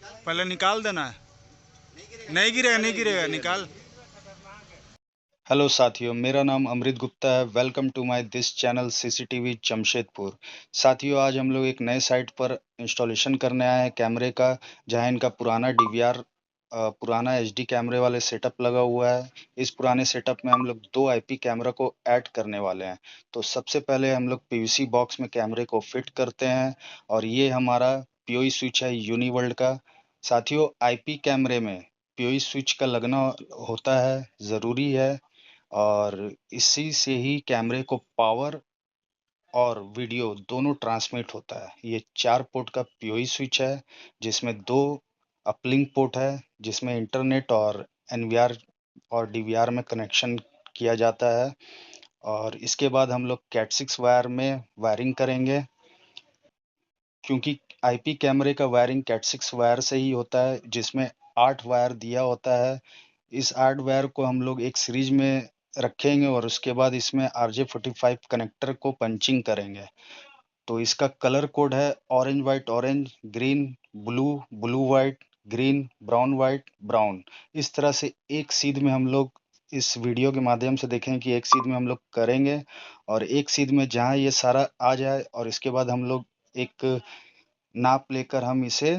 पहले निकाल देना है। नहीं गिरेगा, नहीं गिरेगा, निकाल। हेलो साथियों, मेरा नाम अमृत गुप्ता है। Welcome to my this channel CCTV Jamshedpur. साथियों, आज हम लोग एक नए साइट पर इंस्टॉलेशन करने आए हैं कैमरे का, जहां इनका पुराना डीवीआर पुराना एचडी कैमरे वाले सेटअप लगा हुआ है। इस पुराने सेटअप में हम लोग 2 आईपी कैमरा को ऐड करने वाले हैं। तो सबसे पहले हम लोग पीवीसी बॉक्स में कैमरे को फिट करते हैं, और ये हमारा पीओई स्विच है यूनिवर्ल्ड का। साथियों, आईपी कैमरे में पीओई स्विच का लगना होता है, ज़रूरी है, और इसी से ही कैमरे को पावर और वीडियो दोनों ट्रांसमिट होता है। ये 4 पोर्ट का पीओई स्विच है, जिसमें 2 अपलिंक पोर्ट है, जिसमें इंटरनेट और एनवीआर और डीवीआर में कनेक्शन किया जाता है। और इसके बाद हम लोग कैट 6 वायर में वायरिंग करेंगे, क्योंकि आईपी कैमरे का वायरिंग कैट 6 वायर से ही होता है, जिसमें 8 वायर दिया होता है। इस 8 वायर को हम लोग एक सीरीज में रखेंगे, और उसके बाद इसमें RJ45 कनेक्टर को पंचिंग करेंगे। तो इसका कलर कोड है orange white orange, green blue, blue white, green brown white brown. इस तरह से एक सीध में हम लोग इस वीडियो के माध्यम से देखेंगे कि एक सीध में हम लोग करेंगे, और एक सीध में जहाँ ये सारा आ जाए, और इसके बाद हम लोग एक नाप लेकर हम इसे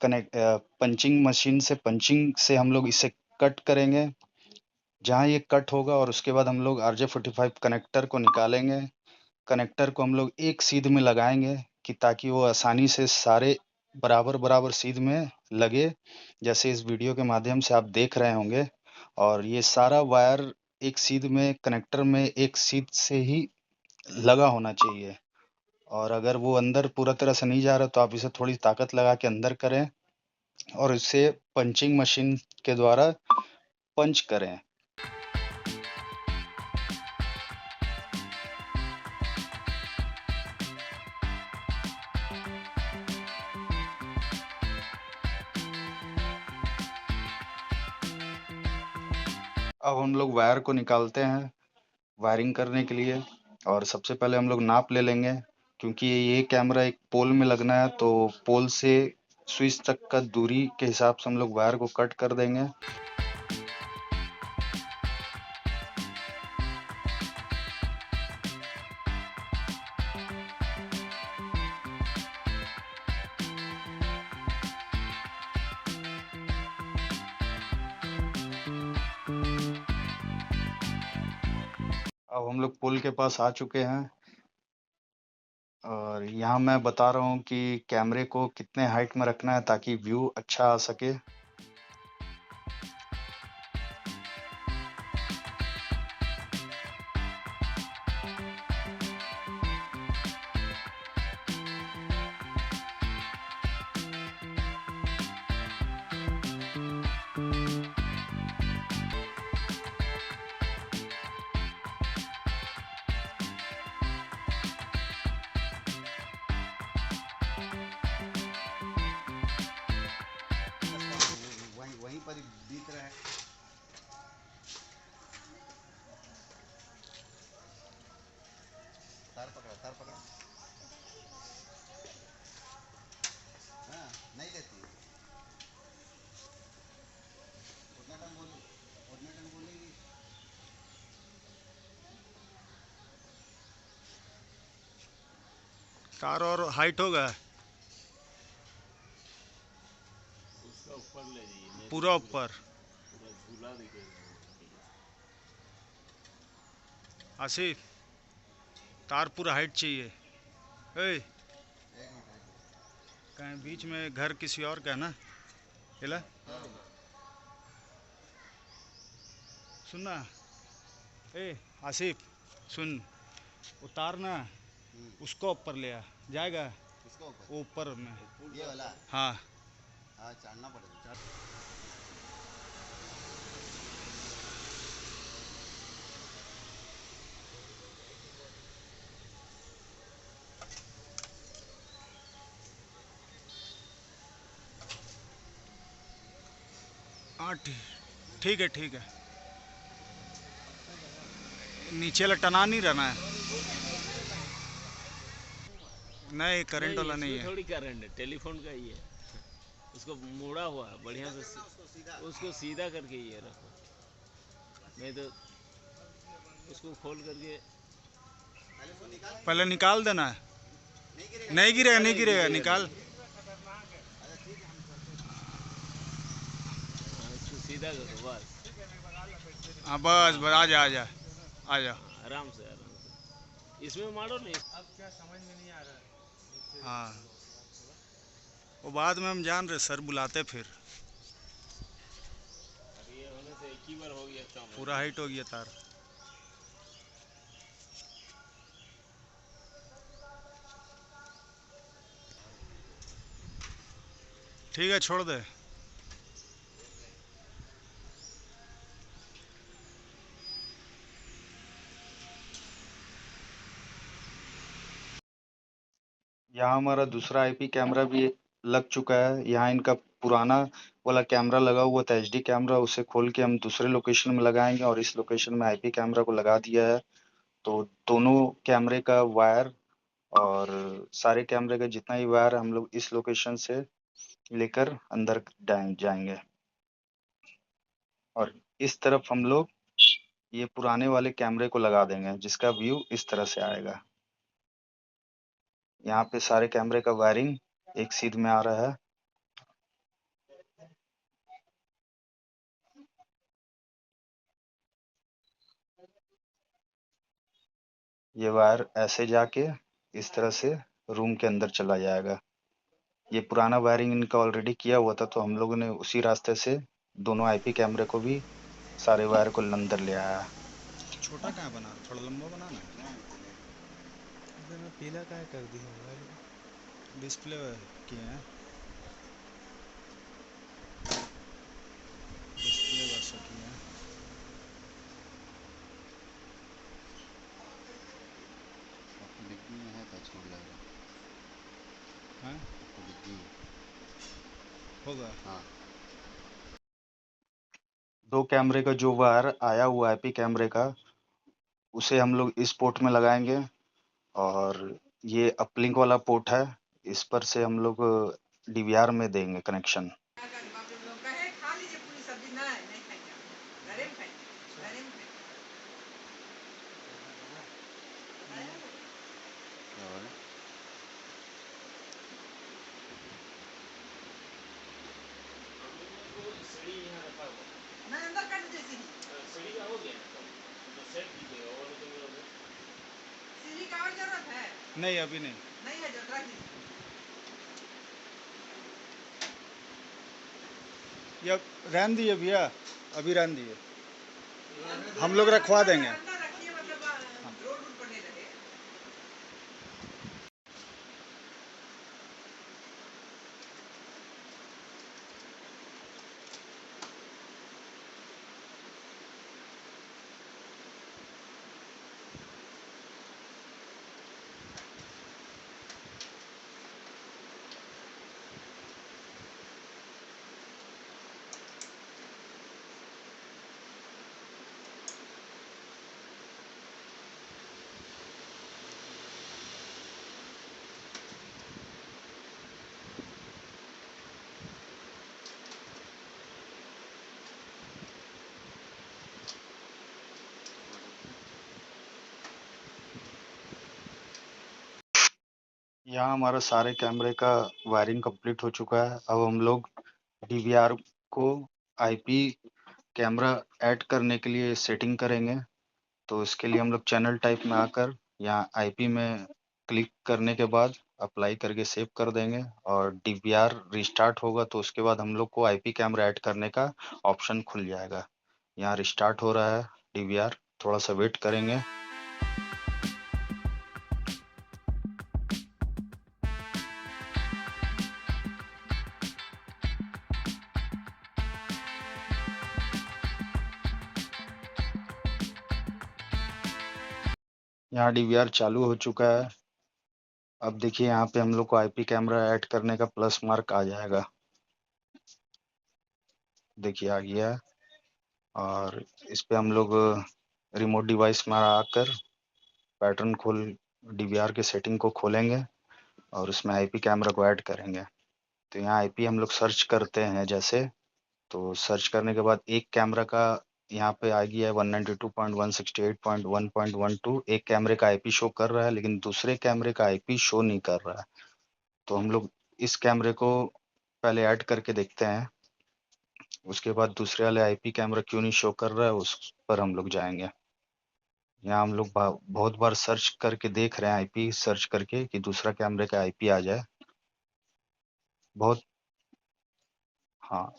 पंचिंग मशीन से हम लोग इसे कट करेंगे। जहाँ ये कट होगा, और उसके बाद हम लोग RJ45 कनेक्टर को निकालेंगे। कनेक्टर को हम लोग एक सीध में लगाएंगे, कि ताकि वो आसानी से सारे बराबर बराबर सीध में लगे, जैसे इस वीडियो के माध्यम से आप देख रहे होंगे। और ये सारा वायर एक सीध में, कनेक्टर में एक सीध से ही लगा होना चाहिए। और अगर वो अंदर पूरा तरह से नहीं जा रहा, तो आप इसे थोड़ी ताकत लगा के अंदर करें, और इसे पंचिंग मशीन के द्वारा पंच करें। अब हम लोग वायर को निकालते हैं वायरिंग करने के लिए। और सबसे पहले हम लोग नाप ले लेंगे, क्योंकि ये कैमरा एक पोल में लगना है, तो पोल से स्विच तक का दूरी के हिसाब से हम लोग वायर को कट कर देंगे। अब हम लोग पोल के पास आ चुके हैं, और यहाँ मैं बता रहा हूँ कि कैमरे को कितने हाइट में रखना है, ताकि व्यू अच्छा आ सके। वहीं पर दिख रहा है। तार पकड़ा, तार पकड़ा। हाँ, नहीं देती उतना टाइम बोली, उतना टाइम बोलेगी। तार और हाइट होगा, उसका ऊपर ले जाइए, पूरा ऊपर। पूरा झूला दिखेगा। आसिफ, तार पूरा हाइट चाहिए। ए, एक मिनट। कहीं बीच में घर किसी और का ना हिला। सुनना, ए आसिफ सुन, उतारना, उसको ऊपर ले आ जाएगा। किसको ऊपर? वो ऊपर में। ये वाला? हाँ, हाँ, चढ़ना पड़ेगा। हाँ, ठीक है, ठीक है। नीचे लटना नहीं रहना है। नहीं, करंट वाला नहीं है। थोड़ी करंट है, टेलीफोन का ही है। उसको मोड़ा हुआ है बढ़िया से, उसको सीधा करके ये रखो, नहीं तो उसको खोल करके। पहले निकाल देना है। नहीं गिरेगा, नहीं गिरेगा, निकाल। हाँ, इसको सीधा करो बस। हाँ बस बस, आ जा आ जा आ जा। हाँ, आराम से आराम से इसमें मारो नहीं। हाँ, वो बाद में हम जान रहे, सर बुलाते फिर। अब ये होने से एक ही बार हो गया काम। पूरा हाइट हो गया तार। ठीक है, छोड़ दे। यहाँ हमारा दूसरा आईपी कैमरा भी लग चुका है। यहाँ इनका पुराना वाला कैमरा लगा हुआ था, एचडी कैमरा, उसे खोल के हम दूसरे लोकेशन में लगाएंगे और इस लोकेशन में आईपी कैमरा को लगा दिया है। तो दोनों कैमरे का वायर और सारे कैमरे का जितना ही वायर हम लोग इस लोकेशन से लेकर अंदर जाएंगे और इस तरफ हम लोग ये पुराने वाले कैमरे को लगा देंगे, जिसका व्यू इस तरह से आएगा। यहाँ पे सारे कैमरे का वायरिंग एक सीध में आ रहा है। ये वायर ऐसे जाके इस तरह से रूम के अंदर चला जाएगा। ये पुराना वायरिंग इनका ऑलरेडी किया हुआ था, तो हम लोगों ने उसी रास्ते से दोनों आईपी कैमरे को भी सारे वायर को अंदर ले आया। छोटा कहाँ बना, थोड़ा लंबा बनाना है। पीला काय कर दी है डिस्प्ले किए हैं, डिस्प्ले वैसा किए हैं। आपको डिग्गी में है तो छोड़ लग रहा हाँ, है, आपको डिग्गी होगा। हाँ। दो कैमरे का जो वायर आया हुआ आईपी कैमरे का, उसे हम लोग इस पोर्ट में लगाएंगे और ये अपलिंक वाला पोर्ट है, इस पर से हम लोग डीवीआर में देंगे कनेक्शन। खा लीजिए पूरी सब्जी। नहीं खाएंगे, घरे में खाएंगे, घरे में खाएंगे। क्या बोले? सीढ़ी यहाँ रखा हुआ, नहीं अंदर कर दीजिए सीढ़ी। सीढ़ी का हो गया ना, तो सेट कीजिएगा और तो सीढ़ी का और जरूरत है? नहीं, अभी नहीं। नहीं है जरूरत, रख दीजिए। ये रहन दिए भैया, अभी रहन दिए, हम लोग रखवा देंगे। अंदर रखिए, मतलब रोड रूड पर नहीं रहे। यहाँ हमारा सारे कैमरे का वायरिंग कंप्लीट हो चुका है। अब हम लोग डीवीआर को आईपी कैमरा ऐड करने के लिए सेटिंग करेंगे। तो इसके लिए हम लोग चैनल टाइप में आकर यहाँ आईपी में क्लिक करने के बाद अप्लाई करके सेव कर देंगे और डीवीआर रिस्टार्ट होगा, तो उसके बाद हम लोग को आईपी कैमरा ऐड करने का ऑप्शन खुल जाएगा। यहाँ रिस्टार्ट हो रहा है डीवीआर, थोड़ा सा वेट करेंगे। यहाँ डीवीआर चालू हो चुका है। अब देखिए यहाँ पे हम लोग को आईपी कैमरा ऐड करने का प्लस मार्क आ जाएगा। देखिए आ गया है और इस पे हम लोग रिमोट डिवाइस में आकर पैटर्न खोल डीवीआर के सेटिंग को खोलेंगे और उसमें आईपी कैमरा को ऐड करेंगे। तो यहाँ आईपी हम लोग सर्च करते हैं जैसे, तो सर्च करने के बाद एक कैमरा का यहाँ पे आ गया है 192.168.1.12। एक कैमरे का आईपी शो कर रहा है, लेकिन दूसरे कैमरे का आईपी शो नहीं कर रहा है। तो हम लोग इस कैमरे को पहले ऐड करके देखते हैं, उसके बाद दूसरे वाले आईपी कैमरा क्यों नहीं शो कर रहा है उस पर हम लोग जाएंगे। यहाँ हम लोग बहुत बार सर्च करके देख रहे हैं, आईपी सर्च करके कि दूसरा कैमरे का आईपी आ जाए। बहुत, हाँ,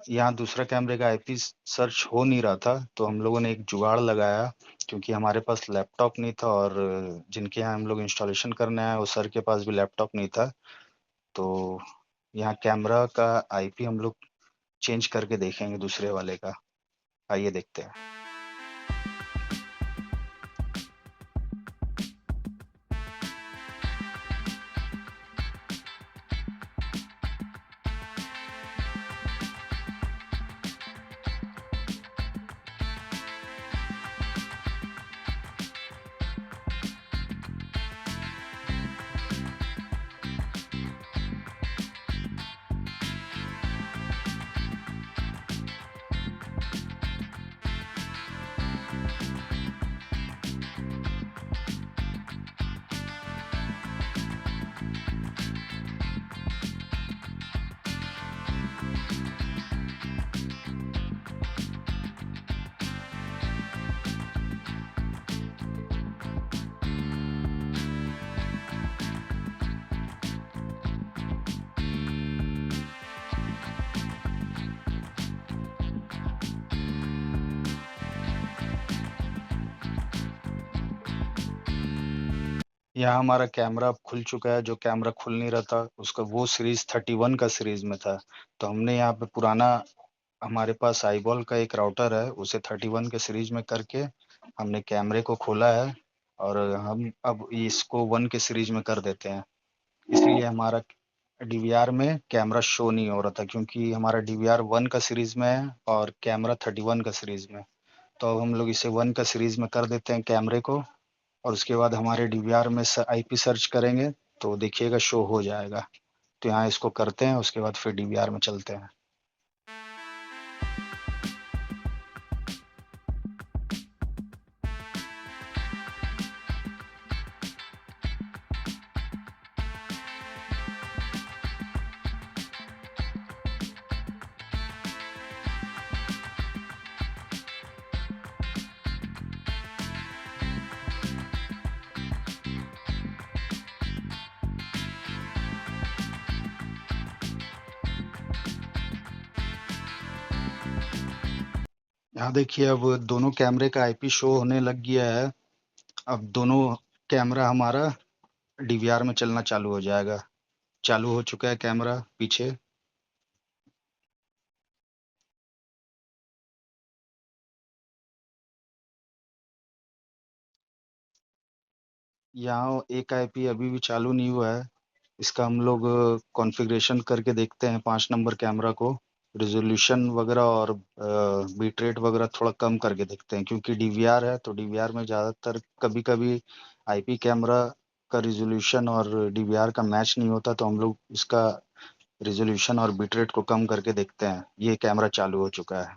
यहाँ दूसरा कैमरे का आईपी सर्च हो नहीं रहा था, तो हम लोगों ने एक जुगाड़ लगाया। क्योंकि हमारे पास लैपटॉप नहीं था और जिनके यहाँ हम लोग इंस्टॉलेशन करने आए वो सर के पास भी लैपटॉप नहीं था, तो यहाँ कैमरा का आईपी हम लोग चेंज करके देखेंगे दूसरे वाले का। आइए देखते हैं। यहाँ हमारा कैमरा अब खुल चुका है। जो कैमरा खुल नहीं रहा था उसका वो सीरीज 31 का सीरीज में था। तो हमने यहाँ पे पुराना, हमारे पास आईबॉल का एक राउटर है, उसे 31 के सीरीज में करके हमने कैमरे को खोला है और हम अब इसको 1 के सीरीज में कर देते हैं। इसलिए हमारा डीवीआर में कैमरा शो नहीं हो रहा था, क्योंकि हमारा डीवीआर 1 का सीरीज में है और कैमरा 31 का सीरीज में। तो अब हम लोग इसे 1 का सीरीज में कर देते हैं कैमरे को, और उसके बाद हमारे डीवीआर में आईपी सर्च करेंगे तो देखिएगा शो हो जाएगा। तो यहाँ इसको करते हैं, उसके बाद फिर डीवीआर में चलते हैं। यहाँ देखिए अब दोनों कैमरे का आईपी शो होने लग गया है। अब दोनों कैमरा हमारा डीवीआर में चलना चालू हो जाएगा। चालू हो चुका है कैमरा पीछे। यहाँ एक आईपी अभी भी चालू नहीं हुआ है। इसका हम लोग कॉन्फ़िगरेशन करके देखते हैं 5 नंबर कैमरा को। रिज़ॉल्यूशन वगैरह और बिट रेट वगैरह थोड़ा कम करके देखते हैं, क्योंकि डीवीआर है तो डीवीआर में ज़्यादातर कभी-कभी आईपी कैमरा का रिज़ॉल्यूशन और डीवीआर का मैच नहीं होता, तो हम लोग इसका रिज़ॉल्यूशन और बिट रेट को कम करके देखते हैं। ये कैमरा चालू हो चुका है।